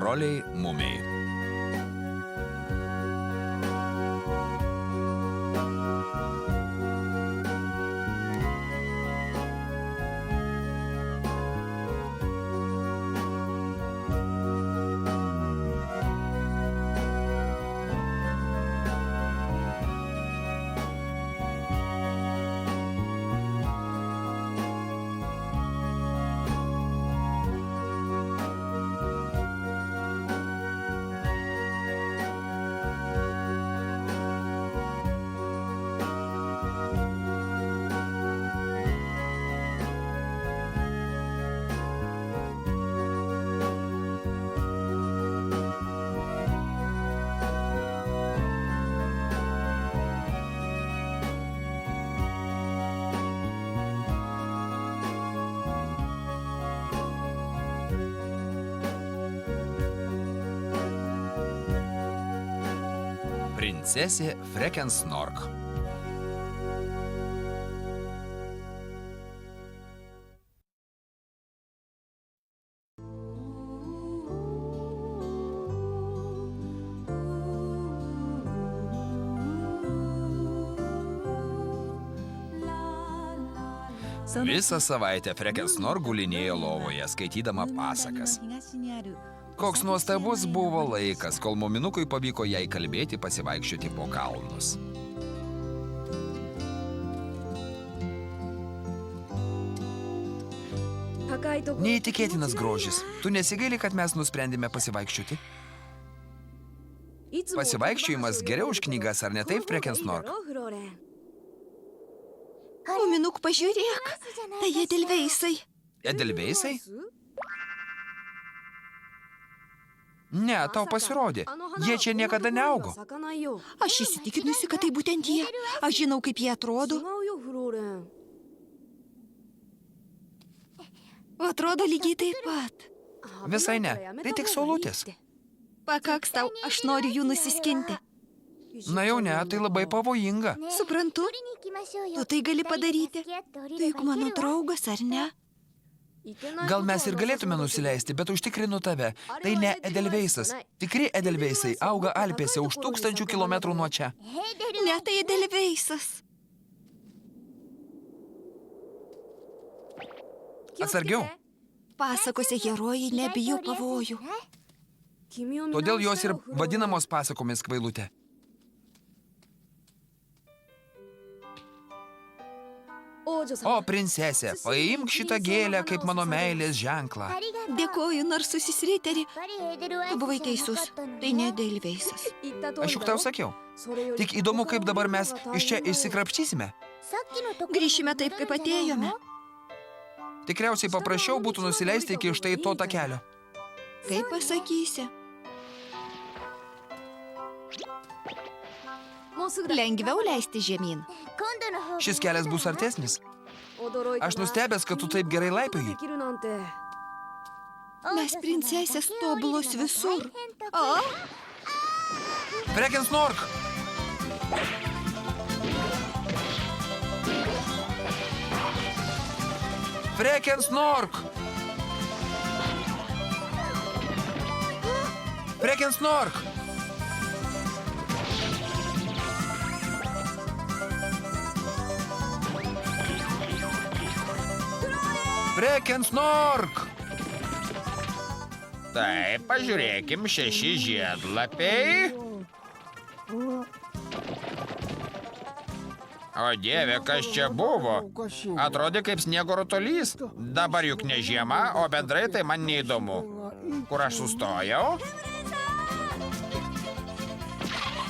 Troliai mumiai. Princesė Freken-Snork. Visą savaitę Freken-Snork gulinėjo lovoje, skaitydama pasakas. Koks nuostabus buvo laikas, kol muminukui pavyko jai kalbėti pasivaikščioti po kalnus. Neįtikėtinas grožis. Tu nesigaili, kad mes nusprendėme pasivaikščioti? Pasivaikščiojimas geriau už knygas, ar ne taip, Freken-Snork? Muminuk, pažiūrėk, tai edelveisai. Edelveisai? Ne, tau pasirodė. Jie čia niekada neaugo. Aš įsitikinusi, kad tai būtent jie. Aš žinau, kaip jie atrodo. Atrodo lygiai taip pat. Visai ne, tai tik saulutės. Pakaks tau, aš noriu jų nusiskinti. Na jau ne, tai labai pavojinga. Suprantu, tu tai gali padaryti. Tu juk mano draugas, ar ne? Gal mes ir galėtume nusileisti, bet užtikrinu tave. Tai ne edelveisas. Tikri edelveisai auga Alpėse už 1000 kilometrų nuo čia. Ne, tai edelveisas. Atsargiau. Pasakose herojai nebijo pavojų. Todėl jos ir vadinamos pasakomis, kvailutė. O, princesė, paimk šitą gėlę kaip mano meilės ženklą. Dėkoju, narsusis riteri. Tu buvai teisus. Tai ne edelveisas. Aš juk tau sakiau. Tik įdomu, kaip dabar mes iš čia išsikrapštysime. Grįšime taip, kaip atėjome. Tikriausiai paprasčiau būtų nusileisti iki štai to takelio. Kaip pasakysi? Lengviau leisti žemyn. Šis kelias bus artesnis. Aš nustebęs, kad tu taip gerai laipioji. Mes princesės tobulos visur. O? Freken-Snork! Freken-Snork! Freken-Snork! Freken-Snork! Taip, pažiūrėkim, 6 žiedlapiai. O dieve, kas čia buvo? Atrodė kaip sniego rutulys. Dabar juk ne žiema, o bendrai tai man neįdomu. Kur aš sustojau?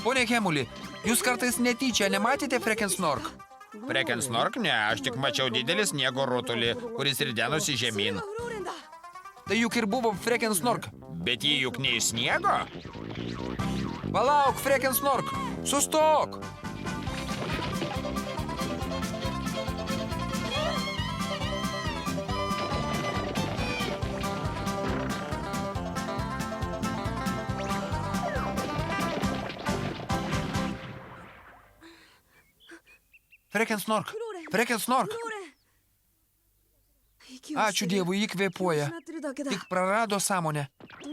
Pone Hemuli, jūs kartais netyčia nematėte Freken-Snork? Freken-Snork ne, aš tik mačiau didelį sniego rutulį, kuris ridenosi žemyn. Tai juk ir buvo Freken-Snork. Bet jį juk ne iš sniego? Palauk, Freken-Snork, sustok! Freken-Snork! Freken-Snork! Ačiū Dievui, jį kvėpuoja. Tik prarado sąmonę.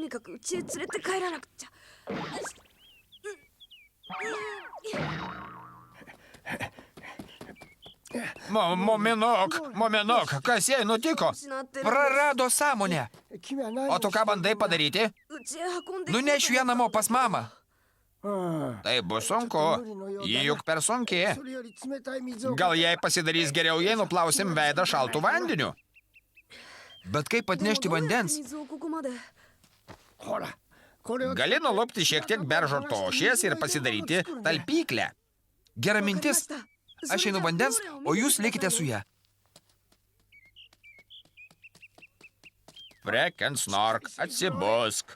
にかく家へ連れて帰らなくちゃ。 Mominuk, kas jai nutiko? Prarado sąmonę. O tu ką bandai padaryti? うちへ運んで Nunešiu ją namo pas mamą. Tai bus sunku. Ji juk per sunki. Gal jai pasidarys geriau, jei nuplausim veidą šaltų vandeniu? Bet kaip atnešti vandens? 水をここまで。 Gali nulupti šiek tiek beržo tošies ir pasidaryti talpyklę. Gera mintis. Aš einu vandens, o jūs likite su ją. Frekensnork, atsibusk.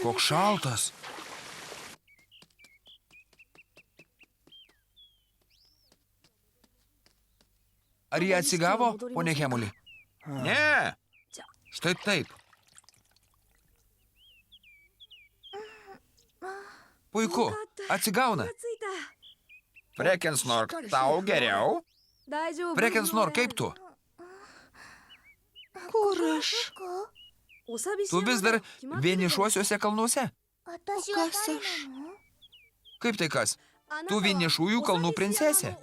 Koks šaltas. Ar jie atsigavo, ponė Hemuli? Ne. Štai taip. Puiku, atsigauna. ついた。 Frekensnork, tau geriau? 大丈夫。 Frekensnork, kaip tu? Kur aš? お寂しい Tu vis dar vienišuosiuose kalnuose? Kas aš? Kaip tai kas? Tu vienišųjų kalnų princesė.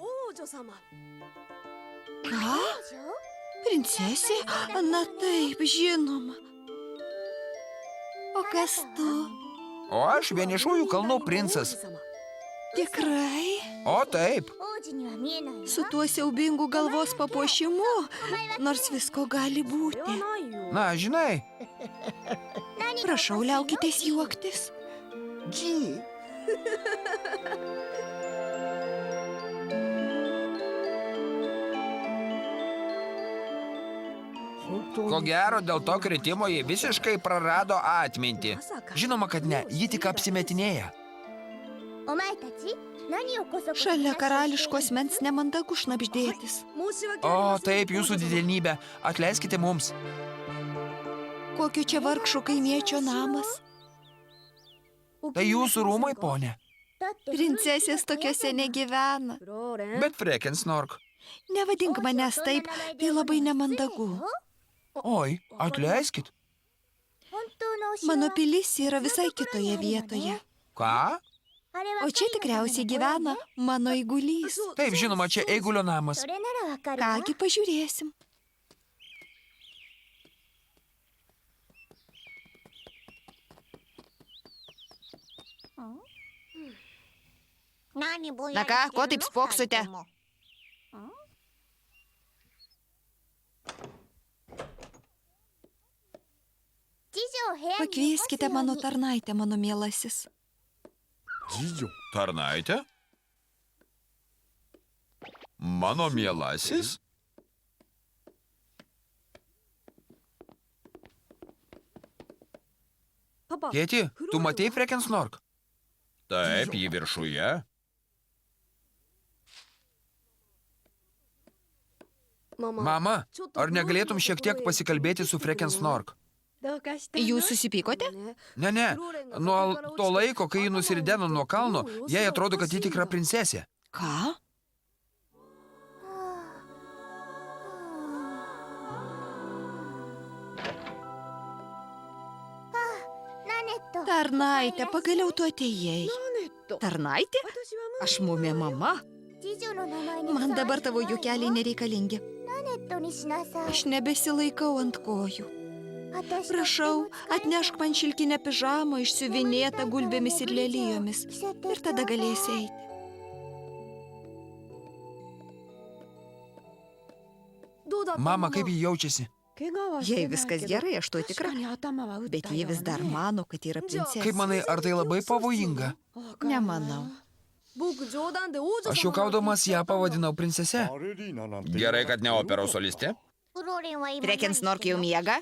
Ką? Princesė? Na taip, žinoma. O kas tu? O aš vienišųjų kalnų princas. Tikrai? O taip. Su tuo siaubingu galvos papuošimu, nors visko gali būti. Na, žinai. Prašau, liaukitės juoktis. Ko gero, dėl to kritimo ji visiškai prarado atmintį. Žinoma, kad ne, ji tik apsimetinėja. Šalia karališkos mens nemandagu šnabždėtis. O taip, jūsų didenybė, atleiskite mums. Kokio čia vargšo kaimiečio namas? Tai jūsų rūmai, ponė. Princesės tokiose negyvena. Bet Frekensnork. Nevadink manęs taip, tai labai nemandagu. Oi, atleiskit. Mano pilis yra visai kitoje vietoje. Ką? O čia tikriausiai gyvena mano eigulys. Taip, žinoma, čia eigulio namas. Kągi, pažiūrėsim. Na ką, ko taip spoksote? Pakvieskite mano tarnaitę, mano mielasis. Tarnaitė? Mano mielasis? Tėti, tu matei Frekensnork? Taip, jį viršuje. Mama, ar negalėtum šiek tiek pasikalbėti su Frekensnork? Jūs susipykote? Ne. Nuo to laiko, kai ji nusirideno nuo kalno, jai atrodo, kad ji tikra princesė. Ką? Tarnaitė, pagaliau tu atėjai. Tarnaitė? Aš mumė mama. Man dabar tavo juokeliai nereikalingi. Aš nebesilaikau ant kojų. Prašau, atnešk man šilkinę pižamą išsiuvinėtą gulbėmis ir lelijomis. Ir tada galėsi eiti. Mama, kaip ji jaučiasi? Jei viskas gerai, aš to tikra. Bet jie vis dar mano, kad yra princesė. Kaip manai, ar tai labai pavojinga? Nemanau. Aš juokaudamas ją pavadinau princese. Gerai, kad ne operos solistė. Frekensnork jau miega?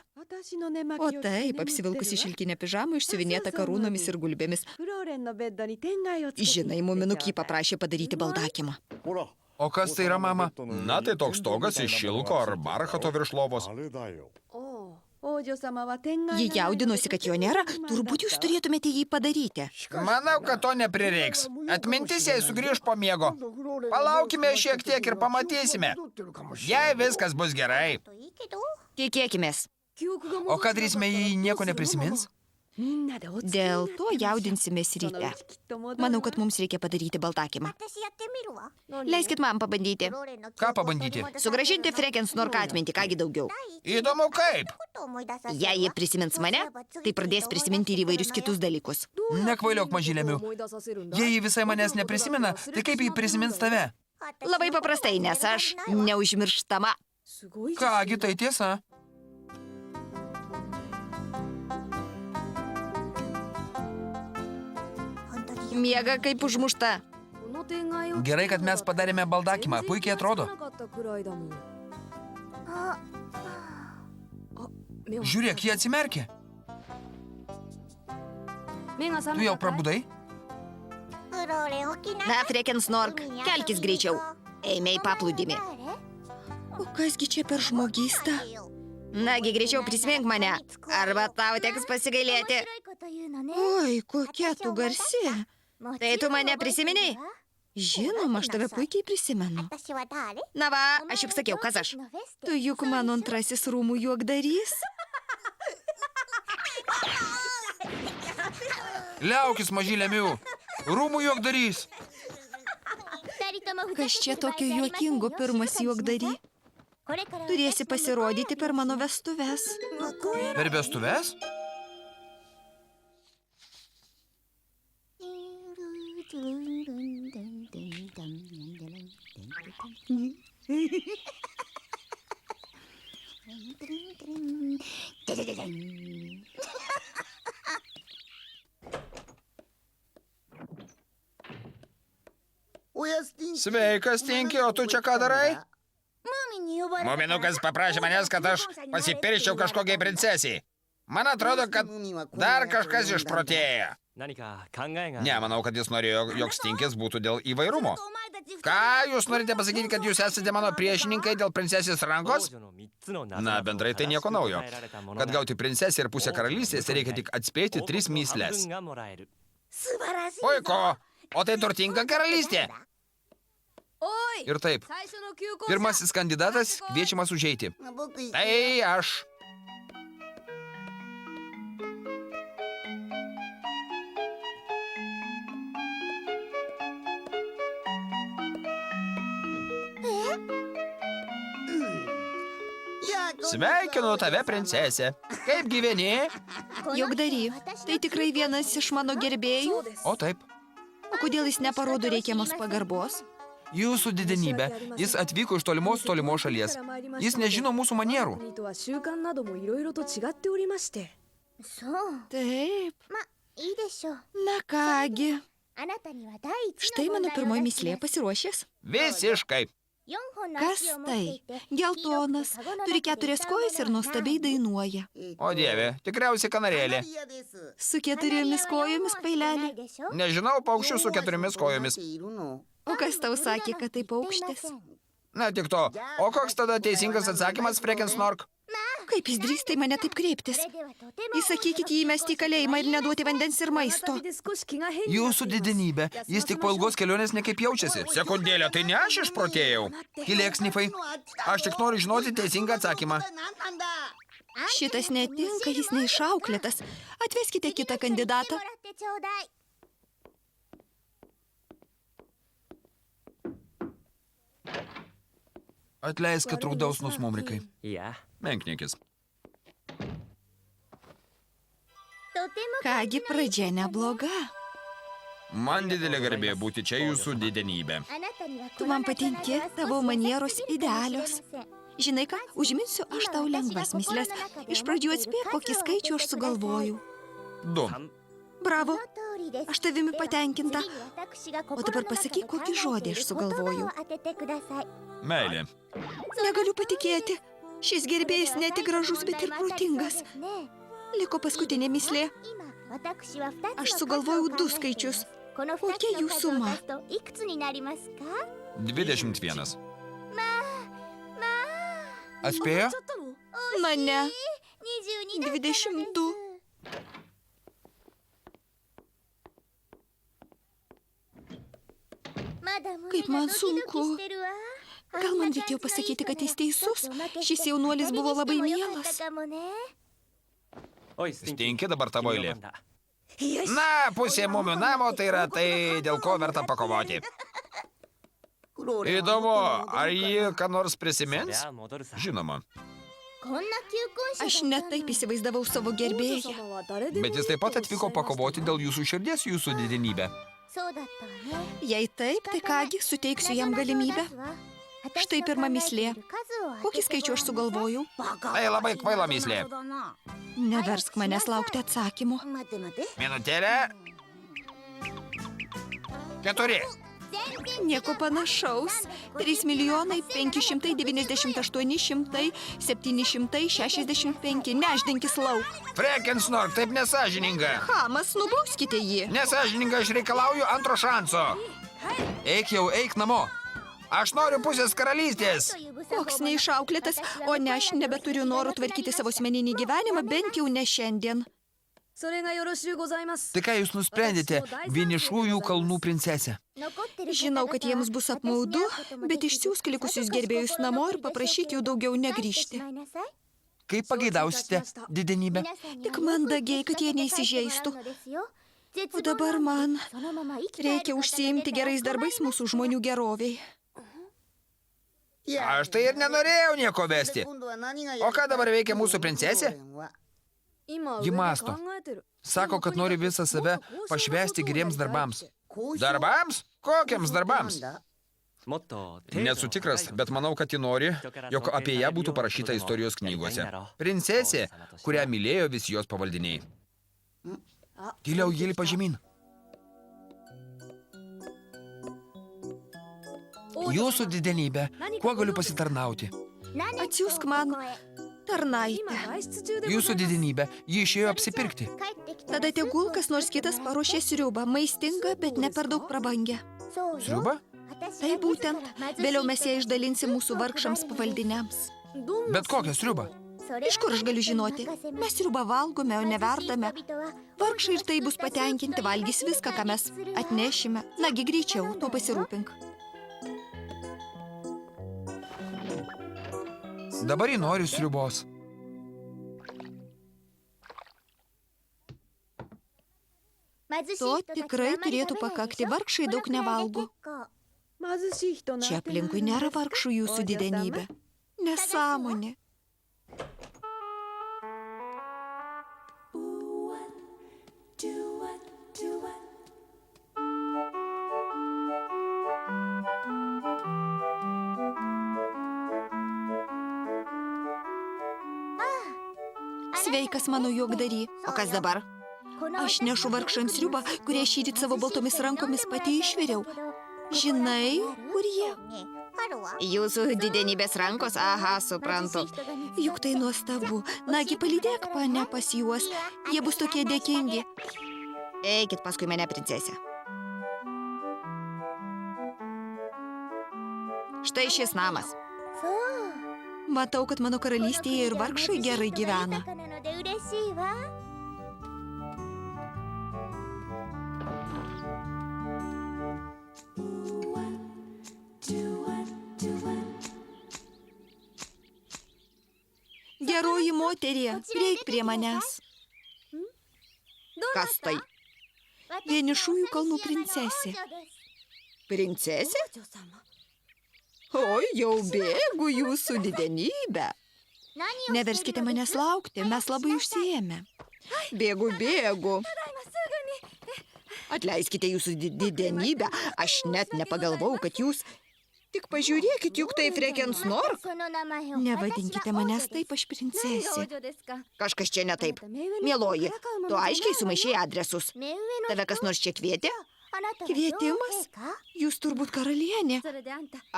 O taip, apsivilkusi šilkinę pižamą išsiuvinėtą karūnomis ir gulbėmis. Žinai, muminuk jį paprašė padaryti baldakimą. O kas tai yra, mama? Na, tai toks stogas iš šilko ar barchato virš lovos. Ji jaudinosi, kad jo nėra, turbūt jūs turėtumėte jį padaryti. Manau, kad to neprireiks. Atmintis jai sugrįž po miego. Palaukime šiek tiek ir pamatysime. Jei viskas bus gerai. Tikėkimės. O ką darysime, jei nieko neprisimins? Dėl to jaudinsimės ryte. Manau, kad mums reikia padaryti baltakimą. Leiskit man pabandyti. Ką pabandyti? Sugrąžinti Frekensnork atmintį, kągi daugiau. Įdomu kaip. Jei jie prisimins mane, tai pradės prisiminti ir įvairius kitus dalykus. Nekvailiok, mažylėmiu. Jei jį visai manęs neprisimena, tai kaip jį prisimins tave? Labai paprastai, nes aš neužmirštama. Kągi, tai tiesa. Miega kaip užmušta. Gerai, kad mes padarėme baldakimą. Puikiai atrodo. Žiūrėk, jie atsimerkė. Tu jau prabudai? Na, Frekensnork, kelkis greičiau. Eime į paplūdimį. O kasgi čia per žmogystą? Nagi, greičiau prisimink mane, arba tau teks pasigailėti. Oi, kokia tu garsi. Tai tu mane prisimeni? Žinoma, aš tave puikiai prisimenu. Na va, aš juk sakiau, kas aš. Tu juk mano antrasis rūmų juokdarys. Liaukis, mažylėmiu. Rūmų juokdarys. Kas čia tokio juokingo pirmas juokdary? Turėsi pasirodyti per mano vestuves. Per vestuves? Sveikas, Tinki, o tu čia ką darai? Muminukas paprašė manęs, kad aš pasipirščiau kažkokiai princesiai. Man atrodo, kad dar kažkas išprotėjo. Ne, manau, kad jis norėjo, jog Stinkis būtų dėl įvairumo. Ką jūs norite pasakyti, kad jūs esate mano priešininkai dėl princesės rankos? Na, bendrai tai nieko naujo. Kad gauti princesę ir pusę karalystės, reikia tik atspėti 3 mįsles. Puiku, o tai turtinga karalystė. Ir taip, pirmasis kandidatas kviečiamas užeiti. Tai aš. Sveikinu tave, princesė. Kaip gyveni? Juokdary, tai tikrai vienas iš mano gerbėjų? O taip. O kodėl jis neparodo reikiamos pagarbos? Jūsų didenybė, jis atvyko iš tolimos šalies. Jis nežino mūsų manierų. Taip. Na kągi. Štai mano pirmoji mįslė, pasiruošęs? Visiškai. Kas tai? Geltonas, turi 4 kojas ir nuostabiai dainuoja. O dieve, tikriausiai kanarėlė. Su 4 kojomis, kvailelė. Nežinau paukščių su 4 kojomis. O kas tau sakė, kad tai paukštis? Na tik to. O koks tada teisingas atsakymas, Frekensnork? Kaip jis drįsta į mane taip kreiptis? Įsakykit jį įmesti į kalėjimą ir neduoti vandens ir maisto. Jūsų didenybė, jis tik po ilgos kelionės nekaip jaučiasi. Sekundėlę, tai ne aš išprotėjau. Tylėk, snifai. Aš tik noriu žinoti teisingą atsakymą. Šitas netinka, jis neišauklėtas. Atveskite kitą kandidatą. Atleisk, kad trukdau snusmumrikai. Menkniekis. Kągi, pradžia nebloga. Man didelė garbė būti čia jūsų didenybė. Tu man patinki, tavo manieros idealios. Žinai ką, užminsiu aš tau lengvas mįsles. Iš pradžių atspėk, kokį skaičių aš sugalvoju. 2. Bravo, aš tavimi patenkinta. O dabar pasakyk, kokį žodį aš sugalvoju. Meilė. Negaliu patikėti. Šis gerbėjas ne tik gražus, bet ir protingas. Liko paskutinė mįslė. Aš sugalvojau 2 skaičius. Kokia jų suma? 21. Atspėjo? Na ne. 22. Kaip man sunku. Gal man reikėjo pasakyti, kad jis teisus? Šis jaunuolis buvo labai mielas. Stinki dabar tavo eilė. Na, pusė mumių namo tai yra tai, dėl ko verta pakovoti. Įdomu, ar ji ką nors prisimins? Žinoma. Aš netaip įsivaizdavau savo gerbėją. Bet jis taip pat atvyko pakovoti dėl jūsų širdies, jūsų didenybė. Jei taip, tai kągi, suteiksiu jam galimybę. Štai pirma mįslė. Kokį skaičių aš sugalvojau? Tai labai kvaila mįslė. Neversk manęs laukti atsakymų. Minutėlė. 4. Nieko panašaus. 3 milijonai 598 765. Nešdinkis lauk. Frekensnork, taip nesažininga. Hamas, nubauskite jį. Nesažininga, aš reikalauju antro šanso. Eik jau, eik namo. Aš noriu pusės karalystės. Koks neišauklėtas, o ne aš nebeturiu noro tvarkyti savo asmeninį gyvenimą, bent jau ne šiandien. Tai ką jūs nusprendėte, vienišųjų kalnų princesė? Žinau, kad jiems bus apmaudu, bet išsiųsk likusius gerbėjus namo ir paprašyk jų daugiau negrįžti. Kaip pageidausite, didenybė? Tik mandagiai, kad jie neįsižeistų. O dabar man reikia užsiimti gerais darbais mūsų žmonių geroviai. Aš tai ir nenorėjau nieko vesti. O ką dabar veikia mūsų princesė? Ji mąsto. Sako, kad nori visą save pašvęsti geriems darbams. Darbams? Kokiams darbams? Nesu tikras, bet manau, kad ji nori, jog apie ją būtų parašyta istorijos knygose. Princesė, kurią mylėjo visi jos pavaldiniai. Giliau ji lipa žemyn. Jūsų didenybė, kuo galiu pasitarnauti? Atsiųsk man tarnaitę. Jūsų didenybė, ji išėjo apsipirkti. Tada tegul kas nors kitas paruošė sriubą, maistingą, bet ne per daug prabangę. Sriubą? Tai būtent, vėliau mes ją išdalinsim mūsų vargšams pavaldiniams. Bet kokią sriubą? Iš kur aš galiu žinoti? Mes sriubą valgome, o neverdame. Vargšai ir tai bus patenkinti, valgys viską, ką mes atnešime. Nagi greičiau, to pasirūpink. Dabar ji nori sriubos. To tikrai turėtų pakakti, vargšai daug nevalgo. Čia aplinkui nėra vargšų jūsų didenybė. Nesąmonė. Sveikas mano juokdary. O kas dabar? Aš nešu vargšams sriubą, kurie šįryt savo baltomis rankomis pati išviriau. Žinai, kur jie? Jūsų didenybės rankos? Aha, suprantu. Juk tai nuostabu. Nagi, palydėk mane pas juos. Jie bus tokie dėkingi. Eikit paskui mane, princesė. Štai šis namas. Matau, kad mano karalystėje ir vargšai gerai gyvena. Geroji moterie, prieik prie manęs. Kas tai? Vienišųjų kalnų princesė. Princesė? Oi, jau bėgu jūsų didenybę. Neverskite manęs laukti, mes labai užsiėmę. Bėgu. Atleiskite jūsų didenybę. Aš net nepagalvojau, kad jūs... Tik pažiūrėkit, juk tai Frekensnork. Nevadinkite manęs taip, aš princesė. Kažkas čia ne taip. Mieloji, tu aiškiai sumaišėjai adresus. Tave kas nors čia kvietė? Kvietimas? Jūs turbūt karalienė.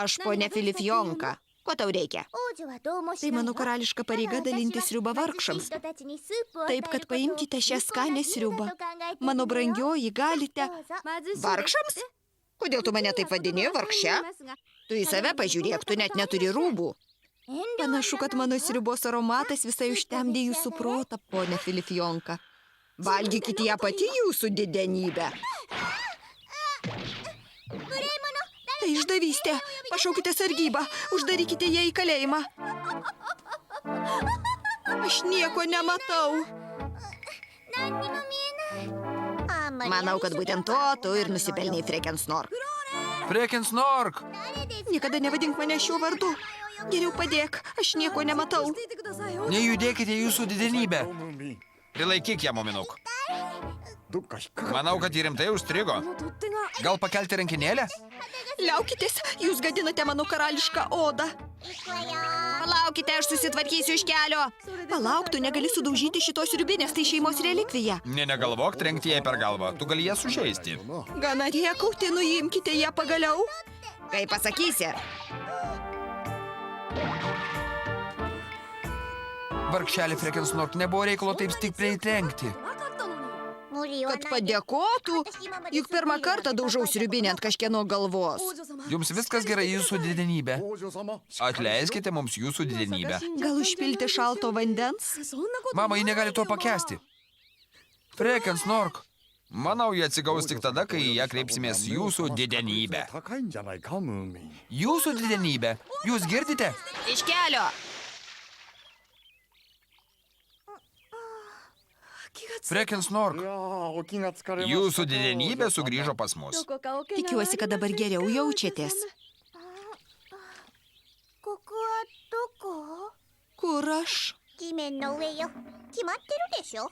Aš ponia Filifjonka. Ko tau reikia? Tai mano karališka pareiga dalinti sriubą vargšams. Taip, kad paimkite šią skanę sriubą. Mano brangioji, galite... Vargšams? Kodėl tu mane taip vadini, vargše? Tu į save pažiūrėk, tu net neturi rūbų. Panašu, kad mano sriubos aromatas visai užtemdė jūsų protą, ponė Filifjonka. Valgykite ją pati, jūsų didenybė. Tai išdavystė. Pašaukite sargybą. Uždarykite ją į kalėjimą. Aš nieko nematau. Manau, kad būtent to tu ir nusipelnei Frekensnork. Frekensnork! Niekada nevadink mane šiuo vardu. Geriau padėk. Aš nieko nematau. していてくださいよ Nejudėkite jūsų didenybę. Prilaikyk ją, muminuk. Manau, kad ji rimtai užstrigo. この取っ手が Gal pakelti rankinėlę? Liaukitės, jūs gadinate mano karališką odą. Palaukite, aš susitvarkysiu iš kelio. Palauk, tu negali sudaužyti šitos riubinės, tai šeimos relikvija. Negalvok trenkti jai per galvą. Tu gali ją sužeisti. Gana riekauti, nuimkite ją pagaliau. Kai pasakysi, Vargšelį Frekensnork, nebuvo reikalo taip stipriai trenkti. なかったのに kad padėkotų, juk pirmą kartą daužau sriubinę ant kažkieno galvos. 王女様 Jums viskas gerai, jūsų didenybė. Atleiskite mums jūsų didenybę. Gal užpilti šalto vandens? そんなこと Mama, ji negali to pakęsti. Frekensnork. Manau, jie atsigaus tik tada, kai į ją kreipsimės jūsų didenybę. Jūsų didenybė. Jūs girdite? Iš kelio! Frekensnork. Jūsų didenybė sugrįžo pas mus. どこかおけが Tikiuosi, kad dabar geriau jaučiatės. ここはどこ？ Kur aš? 地面の上よ。決まってるでしょ。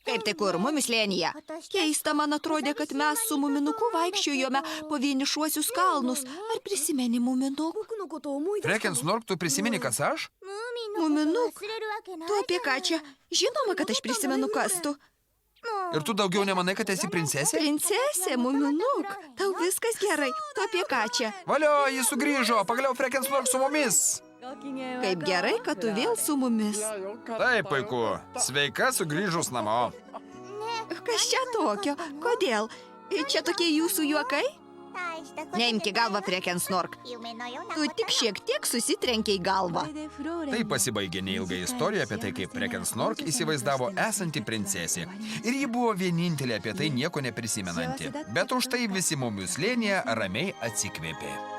Kaip tai kur, mumis lėnyje? Keista, man atrodė, kad mes su muminuku vaikščiojome po vienišuosius kalnus. Ar prisimeni muminuk? 僕のことを思い出したの Frekensnork, tu prisimeni, kas aš? ムーミンのこと忘れるわけない Tu apie ką čia? Žinoma, kad aš prisimenu, kas tu. Ir tu daugiau nemanai, kad esi princesė? Princesė, muminuk. Tau viskas gerai. Tu apie ką čia? Valio, jis sugrįžo. Pagaliau Frekensnork su mumis. ご機嫌は Kaip gerai, kad tu vėl su mumis. Taip, puiku. Sveika sugrįžus namo. Kas čia tokio? Kodėl? Čia tokie jūsų juokai? 大したこと Neimki galvą, Frekensnork. 夢のような Tu tik šiek tiek susitrenkiai galvą. これでフローレン Tai pasibaigė neilga istorija apie tai, kaip Frekensnork įsivaizdavo esanti princesė. Ir ji buvo vienintelė apie tai nieko neprisimenanti. Bet už tai visi mumių slėnyje ramiai atsikvėpė.